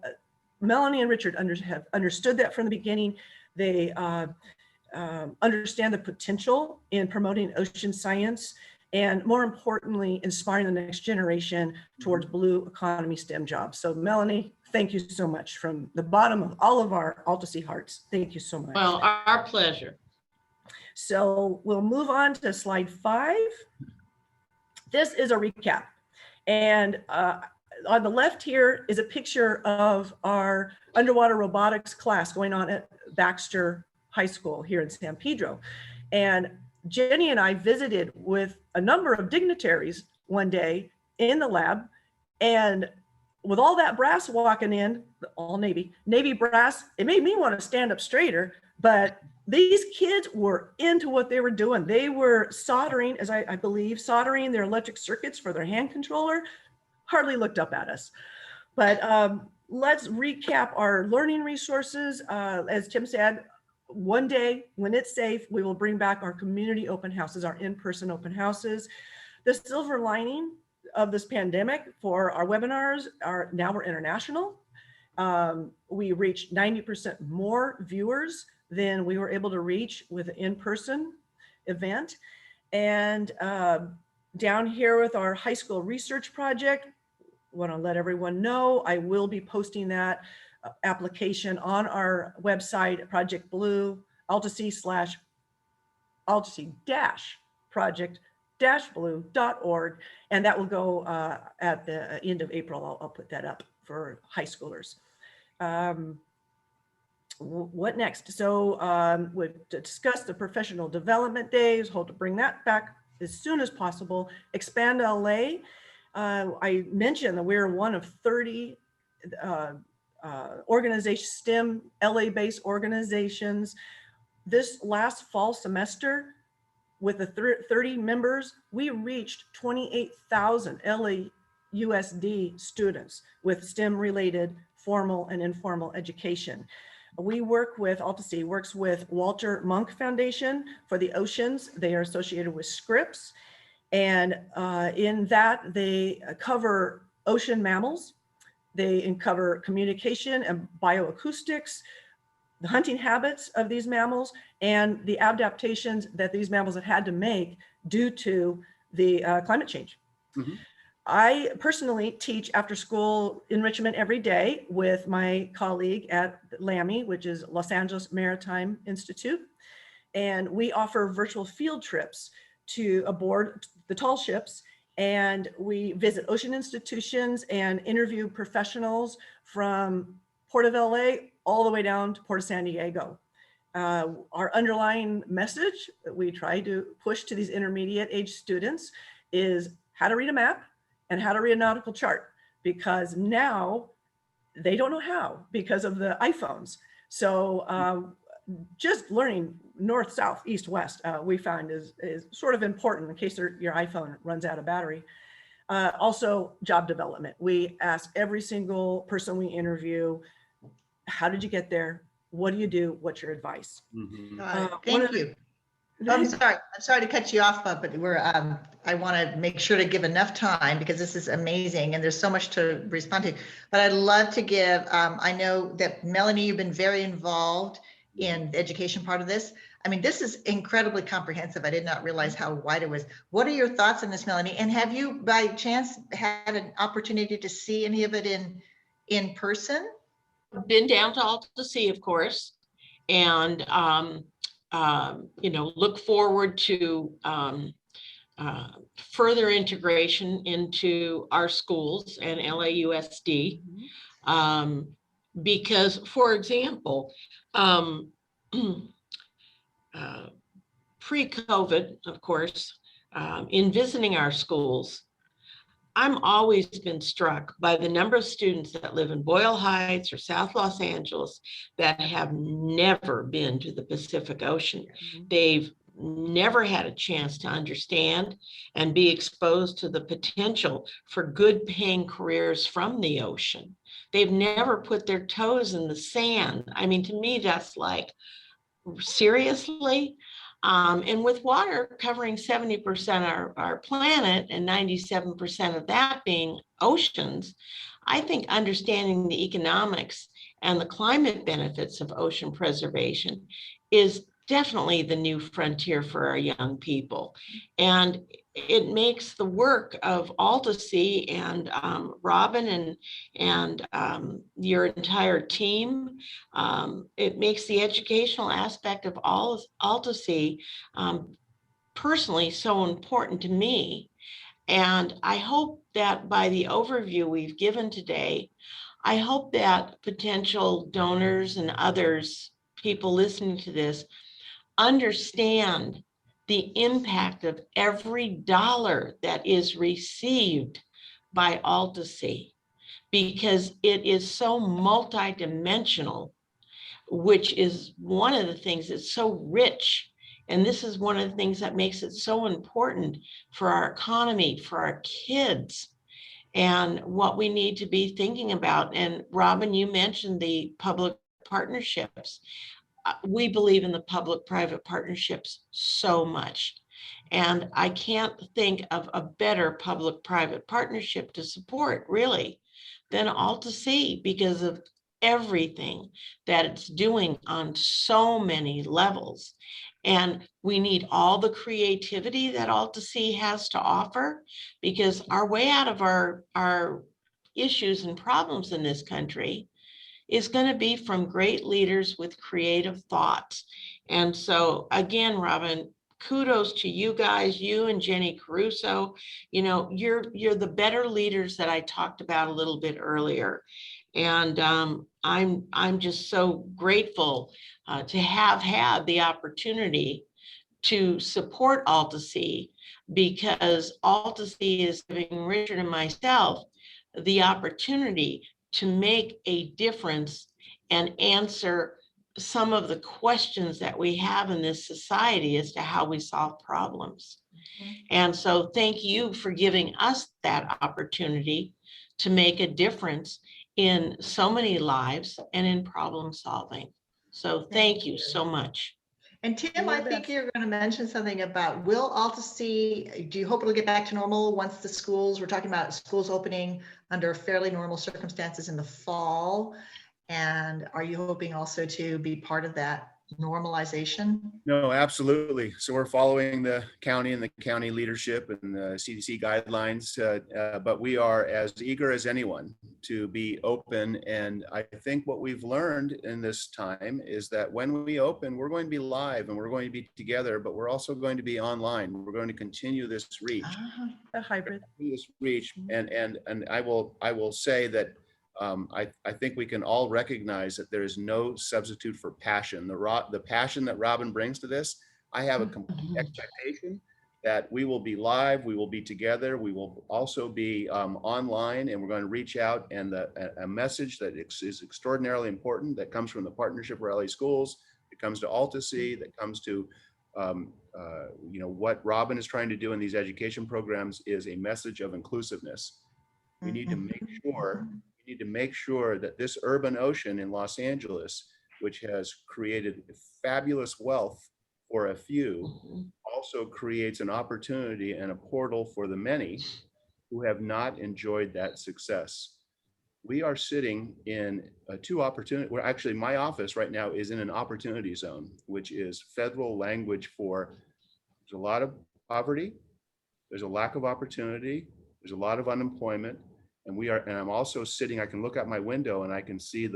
Melanie and Richard have understood that from the beginning. They understand the potential in promoting ocean science, and more importantly, inspiring the next generation towards blue economy STEM jobs. So Melanie, thank you so much from the bottom of all of our AltaSea hearts. Thank you so much. Well, our pleasure. So we'll move on to slide 5. This is a recap. And on the left here is a picture of our underwater robotics class going on at Baxter High School here in San Pedro. And Jenny and I visited with a number of dignitaries one day in the lab, and with all that brass walking in, all Navy brass, it made me want to stand up straighter, but these kids were into what they were doing. They were soldering, as I believe, soldering their electric circuits for their hand controller, hardly looked up at us. But let's recap our learning resources. As Tim said, one day when it's safe, we will bring back our community open houses, our in-person open houses. The silver lining of this pandemic for our webinars are now we're international. We reached 90% more viewers than we were able to reach with an in-person event. And down here with our high school research project, want to let everyone know, I will be posting that application on our website, Project Blue, AltaSea/project-blue.org. And that will go at the end of April. I'll put that up for high schoolers. What next? So we've discussed the professional development days, hope to bring that back as soon as possible. Expand LA. I mentioned that we're one of 30 organizations, STEM LA-based organizations. This last fall semester, with the 30 members, we reached 28,000 LAUSD students with STEM-related formal and informal education. We work with, AltaSea works with Walter Munk Foundation for the oceans. They are associated with Scripps. And in that, they cover ocean mammals. They cover communication and bioacoustics, the hunting habits of these mammals, and the adaptations that these mammals have had to make due to the climate change. Mm-hmm. I personally teach after school enrichment every day with my colleague at LAMI, which is Los Angeles Maritime Institute. And we offer virtual field trips to aboard the tall ships, and we visit ocean institutions and interview professionals from Port of LA all the way down to Port of San Diego. Our underlying message that we try to push to these intermediate age students is how to read a map and how to read a nautical chart, because now they don't know how because of the iPhones. So just learning north, south, east, west, we find is sort of important in case your iPhone runs out of battery. Also, job development. We ask every single person we interview, how did you get there? What do you do? What's your advice? Mm-hmm. Thank you. I'm sorry to cut you off, but I want to make sure to give enough time because this is amazing and there's so much to respond to. But I'd love to give, I know that Melanie, you've been very involved in the education part of this. I mean, this is incredibly comprehensive. I did not realize how wide it was. What are your thoughts on this, Melanie? And have you by chance had an opportunity to see any of it in person? I've been down to AltaSea, of course, and look forward to further integration into our schools and LAUSD. Because, for example, pre-COVID, of course, in visiting our schools, I'm always been struck by the number of students that live in Boyle Heights or South Los Angeles that have never been to the Pacific Ocean. They've never had a chance to understand and be exposed to the potential for good paying careers from the ocean. They've never put their toes in the sand. I mean, to me, that's like, seriously? And with water covering 70% of our planet and 97% of that being oceans, I think understanding the economics and the climate benefits of ocean preservation is definitely the new frontier for our young people. And it makes the work of AltaSea and Robin and your entire team, it makes the educational aspect of AltaSea personally so important to me. And I hope that by the overview we've given today, I hope that potential donors and others, people listening to this, understand the impact of every dollar that is received by AltaSea, because it is so multidimensional, which is one of the things that's so rich. And this is one of the things that makes it so important for our economy, for our kids, and what we need to be thinking about. And Robin, you mentioned the public partnerships. We believe in the public-private partnerships so much. And I can't think of a better public-private partnership to support, really, than AltaSea, because of everything that it's doing on so many levels. And we need all the creativity that AltaSea has to offer, because our way out of our issues and problems in this country is going to be from great leaders with creative thoughts. And so again, Robin, kudos to you guys, you and Jenny Caruso. You know, you're the better leaders that I talked about a little bit earlier. And I'm just so grateful to have had the opportunity to support AltaSea, because AltaSea is giving Richard and myself the opportunity to make a difference and answer some of the questions that we have in this society as to how we solve problems. And so thank you for giving us that opportunity to make a difference in so many lives and in problem solving. So thank you so much. And Tim, I think you're going to mention something about, will AltaSea, do you hope it'll get back to normal once the schools, we're talking about schools opening under fairly normal circumstances in the fall. And are you hoping also to be part of that normalization? No, absolutely. So we're following the county and the county leadership and the CDC guidelines, but we are as eager as anyone to be open. And I think what we've learned in this time is that when we open, we're going to be live and we're going to be together, but we're also going to be online. We're going to continue this reach. A hybrid. This reach, and I will say that I think we can all recognize that there is no substitute for passion. The passion that Robin brings to this, I have a complete expectation that we will be live, we will be together, we will also be online, and we're going to reach out, and a message that is extraordinarily important that comes from the Partnership for LA Schools, it comes to AltaSea, that comes to what Robin is trying to do in these education programs is a message of inclusiveness. We need to make sure that this urban ocean in Los Angeles, which has created fabulous wealth for a few, also creates an opportunity and a portal for the many who have not enjoyed that success. We are sitting in two opportunity, well, actually my office right now is in an opportunity zone, which is federal language for there's a lot of poverty, there's a lack of opportunity, there's a lot of unemployment. And I'm also sitting, I can look out my window and I can see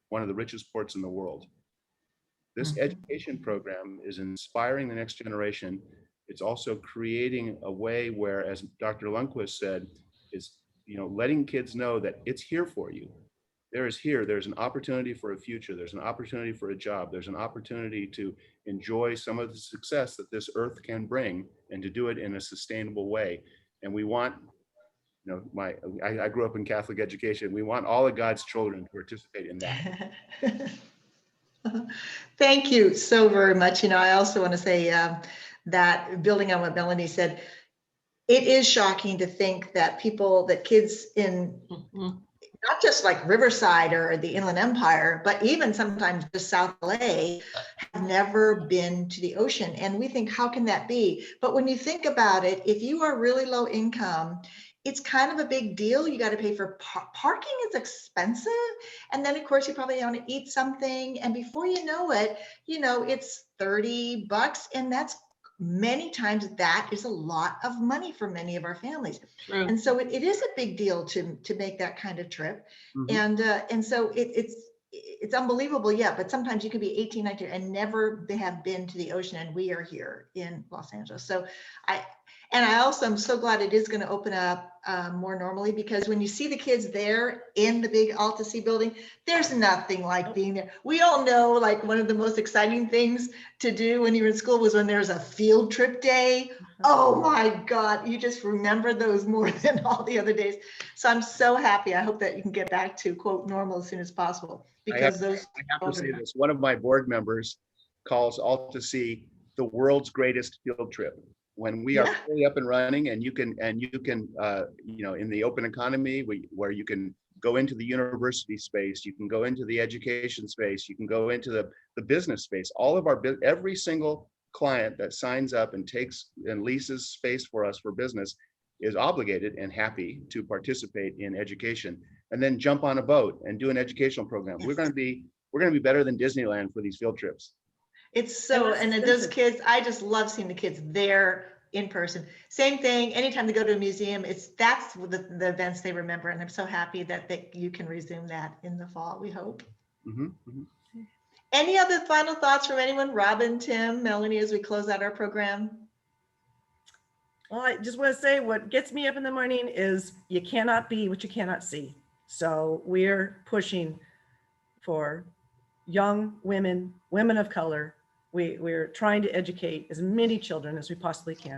one of the richest ports in the world. This education program is inspiring the next generation. It's also creating a way where, as Dr. Lundquist said, is letting kids know that it's here for you. There's an opportunity for a future. There's an opportunity for a job. There's an opportunity to enjoy some of the success that this earth can bring and to do it in a sustainable way. And we want you know, I grew up in Catholic education. We want all of God's children to participate in that. Thank you so very much. You know, I also want to say that building on what Melanie said, it is shocking to think that kids in not just like Riverside or the Inland Empire, but even sometimes just South LA have never been to the ocean. And we think, how can that be? But when you think about it, if you are really low income, it's kind of a big deal. You got to pay for parking is expensive. And then of course you probably want to eat something. And before you know it, you know, it's $30 and that's many times that is a lot of money for many of our families. True. And so it is a big deal to make that kind of trip. And so it's unbelievable. Yeah. But sometimes you could be 18, 19 and never have been to the ocean. And we are here in Los Angeles. So I also am so glad it is going to open up more normally, because when you see the kids there in the big AltaSea building, there's nothing like being there. We all know, like, one of the most exciting things to do when you were in school was when there's a field trip day. Oh my God, you just remember those more than all the other days. So I'm so happy. I hope that you can get back to, quote, normal as soon as possible, because I have to say this. One of my board members calls AltaSea the world's greatest field trip. When we are fully up and running, and you can, you know, in the open economy, where you can go into the university space, you can go into the education space, you can go into the business space. All of every single client that signs up and takes and leases space for us for business is obligated and happy to participate in education, and then jump on a boat and do an educational program. We're going to be better than Disneyland for these field trips. It's so, and those kids, I just love seeing the kids there in person. Same thing, anytime they go to a museum, that's the events they remember. And I'm so happy that you can resume that in the fall, we hope. Any other final thoughts from anyone? Robin, Tim, Melanie, as we close out our program? Well, I just want to say what gets me up in the morning is you cannot be what you cannot see. So we're pushing for young women, women of color. We're trying to educate as many children as we possibly can.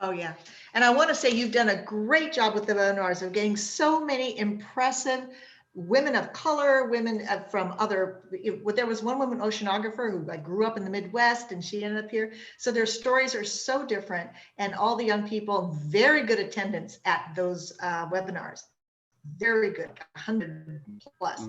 Oh yeah. And I want to say you've done a great job with the webinars of getting so many impressive women of color, women from other, there was one woman oceanographer who grew up in the Midwest and she ended up here. So their stories are so different, and all the young people, very good attendance at those webinars. Very good, 100 plus.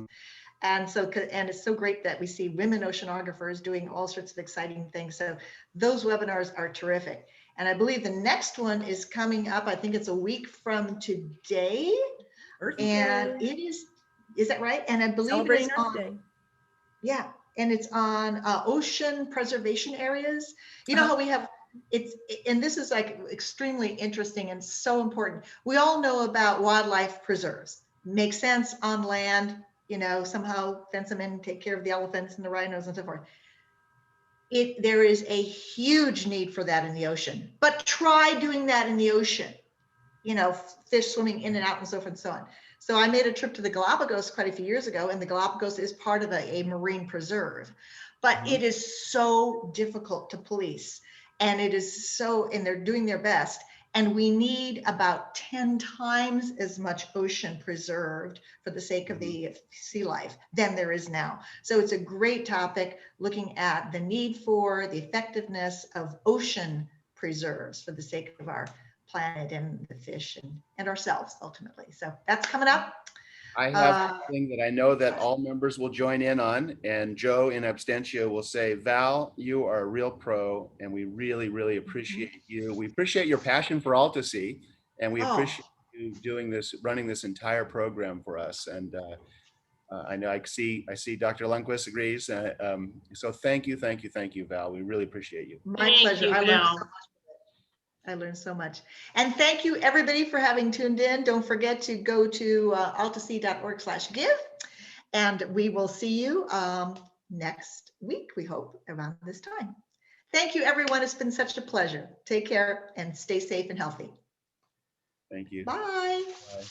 And so, and it's so great that we see women oceanographers doing all sorts of exciting things. So those webinars are terrific. And I believe the next one is coming up. I think it's a week from today. And it is that right? And I believe it's on, yeah, and it's on ocean preservation areas. You know how we have, and this is like extremely interesting and so important. We all know about wildlife preserves. Makes sense on land, you know, somehow fence them in, take care of the elephants and the rhinos and so forth. There is a huge need for that in the ocean, but try doing that in the ocean, you know, fish swimming in and out and so forth and so on. So I made a trip to the Galapagos quite a few years ago, and the Galapagos is part of a marine preserve, but it is so difficult to police, and it is so, and they're doing their best. And we need about 10 times as much ocean preserved for the sake of the sea life than there is now. So it's a great topic, looking at the need for the effectiveness of ocean preserves for the sake of our planet and the fish and ourselves ultimately. So that's coming up. I have something that I know that all members will join in on, and Joe in absentia will say, Val, you are a real pro, and we really, really appreciate you. We appreciate your passion for AltaSea, and we appreciate you doing this, running this entire program for us. And I know I see Dr. Lundquist agrees. So thank you, Val. We really appreciate you. My pleasure. I learned so much. And thank you everybody for having tuned in. Don't forget to go to altasea.org/give, and we will see you next week, we hope, around this time. Thank you, everyone. It's been such a pleasure. Take care and stay safe and healthy. Thank you. Bye. Bye.